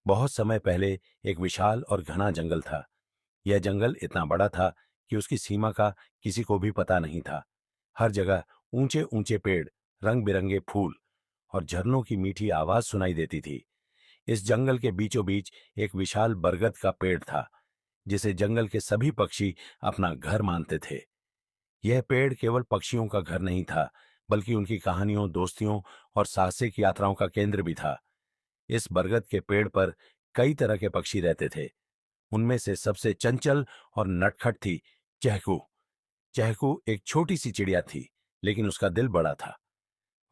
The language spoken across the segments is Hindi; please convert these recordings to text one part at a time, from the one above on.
बहुत समय पहले एक विशाल और घना जंगल था। यह जंगल इतना बड़ा था कि उसकी सीमा का किसी को भी पता नहीं था। हर जगह ऊंचे ऊंचे पेड़, रंग बिरंगे फूल और झरनों की मीठी आवाज सुनाई देती थी। इस जंगल के बीचों बीच एक विशाल बरगद का पेड़ था, जिसे जंगल के सभी पक्षी अपना घर मानते थे। यह पेड़ केवल पक्षियों का घर नहीं था, बल्कि उनकी कहानियों, दोस्तियों और साहसिक यात्राओं का केंद्र भी था। इस बरगद के पेड़ पर कई तरह के पक्षी रहते थे। उनमें से सबसे चंचल और नटखट थी चहकू। चहकू एक छोटी सी चिड़िया थी, लेकिन उसका दिल बड़ा था।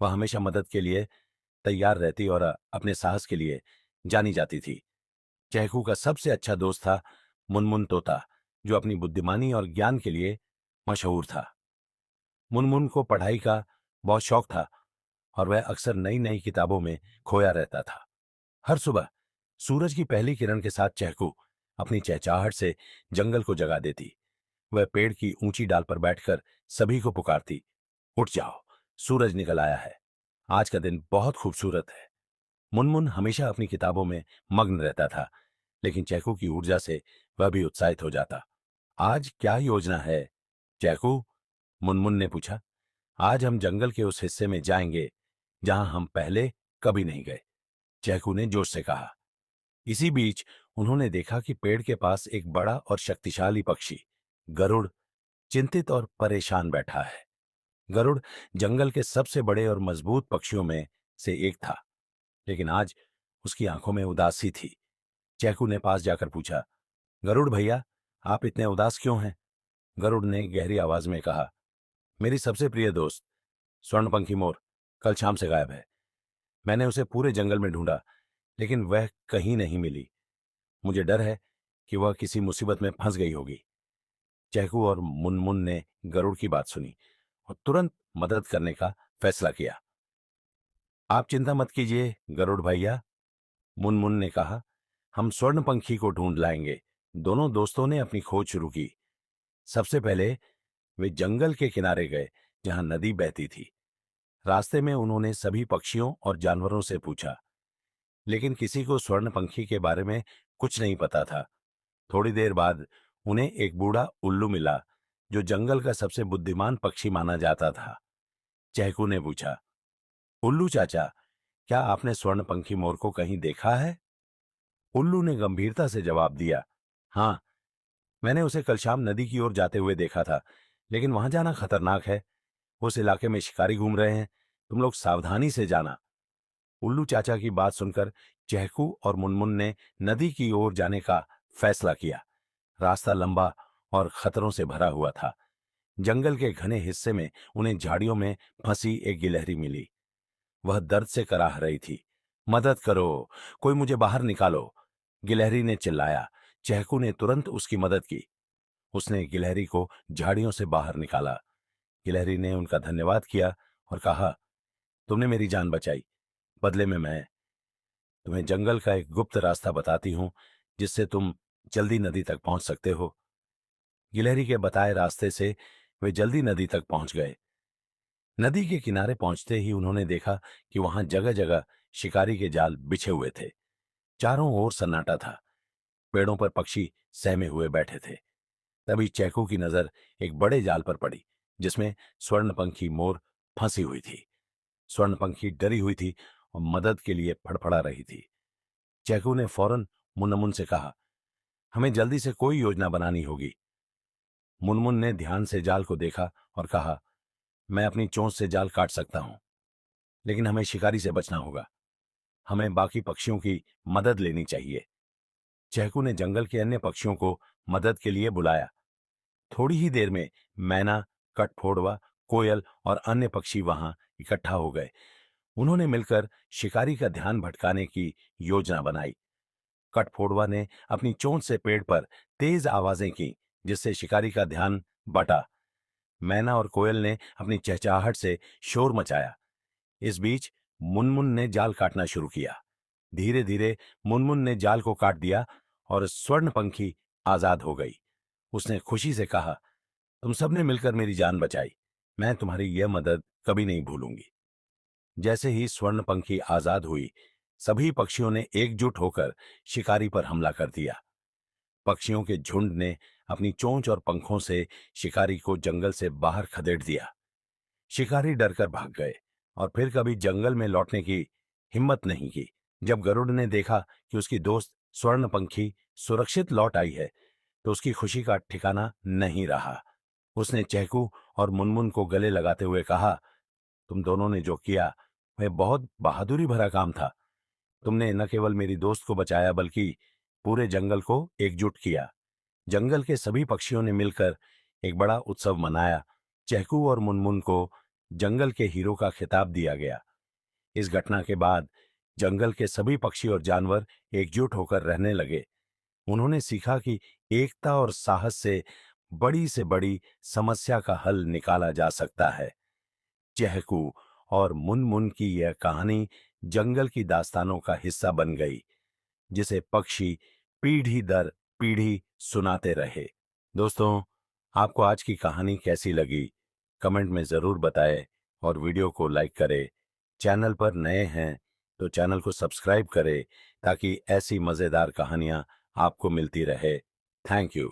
वह हमेशा मदद के लिए तैयार रहती और अपने साहस के लिए जानी जाती थी। चहकू का सबसे अच्छा दोस्त था मुनमुन तोता, जो अपनी बुद्धिमानी और ज्ञान के लिए मशहूर था। मुनमुन को पढ़ाई का बहुत शौक था और वह अक्सर नई नई किताबों में खोया रहता था। हर सुबह सूरज की पहली किरण के साथ चहकू अपनी चहचहाहट से जंगल को जगा देती। वह पेड़ की ऊंची डाल पर बैठकर सभी को पुकारती, उठ जाओ, सूरज निकल आया है, आज का दिन बहुत खूबसूरत है। मुनमुन हमेशा अपनी किताबों में मग्न रहता था, लेकिन चैकू की ऊर्जा से वह भी उत्साहित हो जाता। आज क्या योजना है चैकू? मुनमुन ने पूछा। आज हम जंगल के उस हिस्से में जाएंगे जहां हम पहले कभी नहीं गए, चैकू ने जोश से कहा। इसी बीच उन्होंने देखा कि पेड़ के पास एक बड़ा और शक्तिशाली पक्षी गरुड़ चिंतित और परेशान बैठा है। गरुड़ जंगल के सबसे बड़े और मजबूत पक्षियों में से एक था, लेकिन आज उसकी आंखों में उदासी थी। चैकू ने पास जाकर पूछा, गरुड़ भैया, आप इतने उदास क्यों हैं? गरुड़ ने गहरी आवाज में कहा, मेरी सबसे प्रिय दोस्त स्वर्णपंखी मोर कल शाम से गायब है। मैंने उसे पूरे जंगल में ढूंढा, लेकिन वह कहीं नहीं मिली। मुझे डर है कि वह किसी मुसीबत में फंस गई होगी। चैकू और मुनमुन ने गरुड़ की बात सुनी और तुरंत मदद करने का फैसला किया। आप चिंता मत कीजिए गरुड़ भैया, मुनमुन ने कहा, हम स्वर्ण पंखी को ढूंढ लाएंगे। दोनों दोस्तों ने अपनी खोज शुरू की। सबसे पहले वे जंगल के किनारे गए, जहां नदी बहती थी। रास्ते में उन्होंने सभी पक्षियों और जानवरों से पूछा, लेकिन किसी को स्वर्ण पंखी के बारे में कुछ नहीं पता था। थोड़ी देर बाद उन्हें एक बूढ़ा उल्लू मिला, जो जंगल का सबसे बुद्धिमान पक्षी माना जाता था। चहकू ने पूछा, उल्लू चाचा, क्या आपने स्वर्ण पंखी मोर को कहीं देखा है? उल्लू ने गंभीरता से जवाब दिया, हाँ, मैंने उसे कल शाम नदी की ओर जाते हुए देखा था, लेकिन वहां जाना खतरनाक है। उस इलाके में शिकारी घूम रहे हैं, तुम लोग सावधानी से जाना। उल्लू चाचा की बात सुनकर चहकू और मुनमुन ने नदी की ओर जाने का फैसला किया। रास्ता लंबा और खतरों से भरा हुआ था। जंगल के घने हिस्से में उन्हें झाड़ियों में फंसी एक गिलहरी मिली। वह दर्द से कराह रही थी। मदद करो, कोई मुझे बाहर निकालो, गिलहरी ने चिल्लाया। चहकू ने तुरंत उसकी मदद की। उसने गिलहरी को झाड़ियों से बाहर निकाला। गिलहरी ने उनका धन्यवाद किया और कहा, तुमने मेरी जान बचाई, बदले में मैं तुम्हें जंगल का एक गुप्त रास्ता बताती हूं, जिससे तुम जल्दी नदी तक पहुंच सकते हो। गिलहरी के बताए रास्ते से वे जल्दी नदी तक पहुंच गए। नदी के किनारे पहुंचते ही उन्होंने देखा कि वहां जगह जगह शिकारी के जाल बिछे हुए थे। चारों ओर सन्नाटा था। पेड़ों पर पक्षी सहमे हुए बैठे थे। तभी चैकू की नजर एक बड़े जाल पर पड़ी, जिसमें स्वर्णपंखी मोर फंसी हुई थी। स्वर्णपंखी डरी हुई थी और मदद के लिए फड़फड़ा रही थी। चैकू ने फौरन मुनमुन से कहा, हमें जल्दी से कोई योजना बनानी होगी। मुनमुन ने ध्यान से जाल को देखा और कहा, मैं अपनी चोंच से जाल काट सकता हूं, लेकिन हमें शिकारी से बचना होगा। हमें बाकी पक्षियों की मदद लेनी चाहिए। चहकू ने जंगल के अन्य पक्षियों को मदद के लिए बुलाया। थोड़ी ही देर में मैना, कठफोड़वा, कोयल और अन्य पक्षी वहां इकट्ठा हो गए। उन्होंने मिलकर शिकारी का ध्यान भटकाने की योजना बनाई। कठफोड़वा ने अपनी चोंच से पेड़ पर तेज आवाजें की, जिससे शिकारी का ध्यान बटा। मैना और कोयल ने अपनी चहचहाहट से शोर मचाया। इस बीच मुनमुन ने जाल काटना शुरू किया। धीरे धीरे मुनमुन ने जाल को काट दिया और स्वर्ण पंखी आजाद हो गई। उसने खुशी से कहा, तुम सबने मिलकर मेरी जान बचाई। मैं तुम्हारी यह मदद कभी नहीं भूलूंगी। जैसे ही स्वर्ण पंखी आजाद हुई, सभी पक्षियों ने एकजुट होकर शिकारी पर हमला कर दिया। पक्षियों के झुंड ने अपनी चोंच और पंखों से शिकारी को जंगल से बाहर खदेड़ दिया। शिकारी डरकर भाग गए और फिर कभी जंगल में लौटने की हिम्मत नहीं की। जब गरुड़ ने देखा कि उसकी दोस्त स्वर्णपंखी सुरक्षित लौट आई है, तो उसकी खुशी का ठिकाना नहीं रहा। उसने चहकू और मुनमुन को गले लगाते हुए कहा, तुम दोनों ने जो किया वह बहुत बहादुरी भरा काम था। तुमने न केवल मेरी दोस्त को बचाया बल्कि पूरे जंगल को एकजुट किया। जंगल के सभी पक्षियों ने मिलकर एक बड़ा उत्सव मनाया। चहकू और मुनमुन को जंगल के हीरो का खिताब दिया गया। इस घटना के बाद जंगल के सभी पक्षी और जानवर एकजुट होकर रहने लगे। उन्होंने सीखा कि एकता और साहस से बड़ी समस्या का हल निकाला जा सकता है। चहकू और मुनमुन की यह कहानी जंगल की दास्तानों का हिस्सा बन गई, जिसे पक्षी पीढ़ी दर पीढ़ी सुनाते रहे। दोस्तों, आपको आज की कहानी कैसी लगी? कमेंट में जरूर बताएं और वीडियो को लाइक करें। चैनल पर नए हैं तो चैनल को सब्सक्राइब करें ताकि ऐसी मजेदार कहानियां आपको मिलती रहे। Thank you.